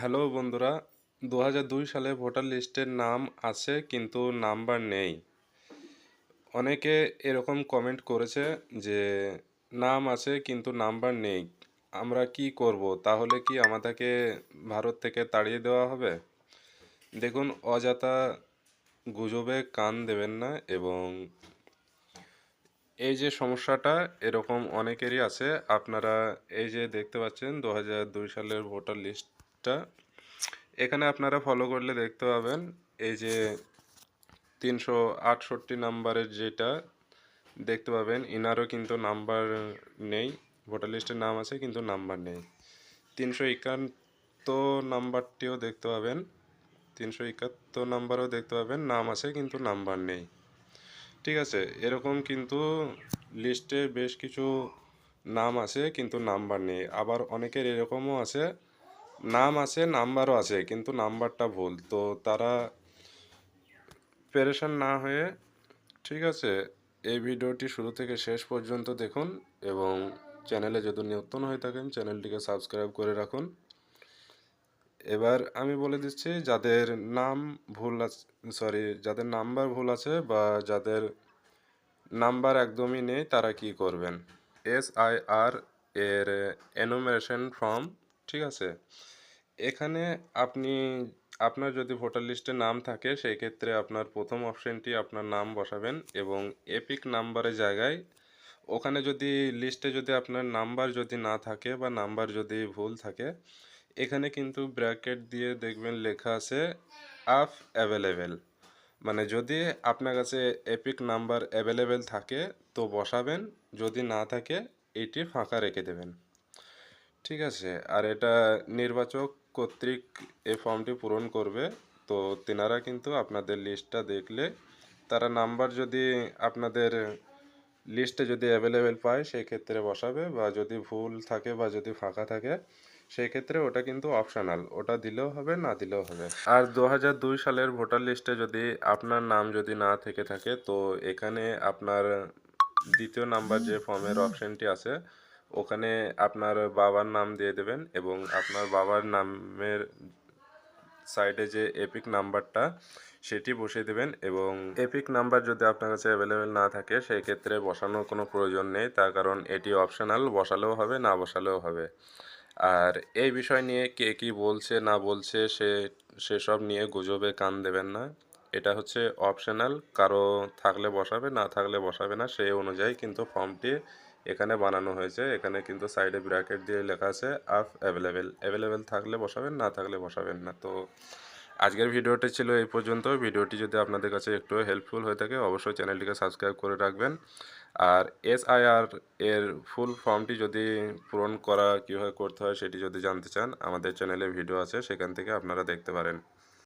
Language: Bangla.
হ্যালো বন্ধুরা, 2002 সালে ভোটার লিস্টের নাম আছে কিন্তু নাম্বার নেই। অনেকে এরকম কমেন্ট করেছে যে নাম আছে কিন্তু নাম্বার নেই। আমরা কি করব? তাহলে কি আমাদেরকে ভারত থেকে তাড়িয়ে দেওয়া হবে? দেখুন, অযথা গুজবে কান দেবেন না এবং এই যে সমস্যাটা এরকম অনেকেরই আছে। আপনারা এই যে দেখতে পাচ্ছেন 2002 সালের ভোটার লিস্টটা, এখানে আপনারা ফলো করলে দেখতে পাবেন এই যে 368 নাম্বারের যেটা দেখতে পাবেন, ইনারও কিন্তু নাম্বার নেই। ভোটার লিস্টের নাম আছে কিন্তু নাম্বার নেই। 371 নাম্বারটিও দেখতে পাবেন, 371 নাম্বারও দেখতে পাবেন, নাম আছে কিন্তু নাম্বার নেই। ঠিক আছে, এরকম কিন্তু লিস্টে বেশ কিছু নাম আছে কিন্তু নাম্বার নেই। আবার অনেকের এরকমও আছে, নাম আছে নাম্বারও আছে কিন্তু নাম্বারটা ভুল। তো তারা পেরেশান না হয়ে, ঠিক আছে, এই ভিডিওটি শুরু থেকে শেষ পর্যন্ত দেখুন এবং চ্যানেলে যদি নতুন হয়ে থাকেন চ্যানেলটিকে সাবস্ক্রাইব করে রাখুন। এবার আমি বলে দিচ্ছি যাদের নাম ভুল আছে, যাদের নাম্বার ভুল আছে বা যাদের নাম্বার একদমই নেই তারা কি করবেন। SIR এর এনুমারেশন ফর্ম, ঠিক আছে, এখানে আপনি আপনার যদি ভোটার লিস্টে নাম থাকে সেই ক্ষেত্রে আপনার প্রথম অপশনটি আপনার নাম বসাবেন এবং এপিক নাম্বারের জায়গায় ওখানে যদি লিস্টে যদি আপনার নাম্বার যদি না থাকে বা নাম্বার যদি ভুল থাকে, এখানে কিন্তু ব্র্যাকেট দিয়ে দেখবেন লেখা আছে আফ অ্যাভেলেবেল। মানে যদি আপনার কাছে এপিক নাম্বার অ্যাভেলেবেল থাকে তো বসাবেন, যদি না থাকে এটি ফাঁকা রেখে দেবেন। ঠিক আছে, আর এটা নির্বাচক কর্তৃক এই ফর্মটি পূরণ করবে। তো তেনারা কিন্তু আপনাদের লিস্টটা দেখলে তারা নাম্বার যদি আপনাদের লিস্টে যদি অ্যাভেলেবেল পায় সেই ক্ষেত্রে বসাবে, বা যদি ভুল থাকে বা যদি ফাঁকা থাকে সেই ক্ষেত্রে ওটা কিন্তু অপশনাল, ওটা দিলেও হবে না দিলেও হবে। আর 2002 সালের ভোটার লিস্টে যদি আপনার নাম যদি না থেকে থাকে তো এখানে আপনার দ্বিতীয় নাম্বার যে ফর্মের অপশনটি আছে ওখানে আপনার বাবার নাম দিয়ে দেবেন এবং আপনার বাবার নামের সাইডে যে এপিক নাম্বারটা সেটি বসিয়ে দেবেন। এবং এপিক নাম্বার যদি আপনার কাছে অ্যাভেলেবেল না থাকে সেই ক্ষেত্রে বসানোর কোনো প্রয়োজন নেই, তার কারণ এটি অপশনাল, বসালেও হবে না বসালেও হবে। আর এই বিষয় নিয়ে কে কী বলছে না বলছে সেসব নিয়ে গুজবে কান দেবেন না। এটা হচ্ছে অপশনাল, কারো থাকলে বসাবে না থাকলে বসাবে না, সেই অনুযায়ী কিন্তু ফর্মটি এখানে বানানো হয়েছে। এখানে কিন্তু সাইডে ব্র্যাকেট দিয়ে লেখা আছে আফ অ্যাভেলেবেল, অ্যাভেলেবেল থাকলে বসাবেন না থাকলে বসাবেন না। তো আজকের ভিডিওটি ছিল এই পর্যন্ত। ভিডিওটি যদি আপনাদের কাছে একটু হেল্পফুল হয়ে থাকে অবশ্যই চ্যানেলটিকে সাবস্ক্রাইব করে রাখবেন। আর SIR এর ফুল ফর্মটি যদি পূরণ করা কীভাবে করতে হয় সেটি যদি জানতে চান আমাদের চ্যানেলে ভিডিও আছে, সেখান থেকে আপনারা দেখতে পারেন।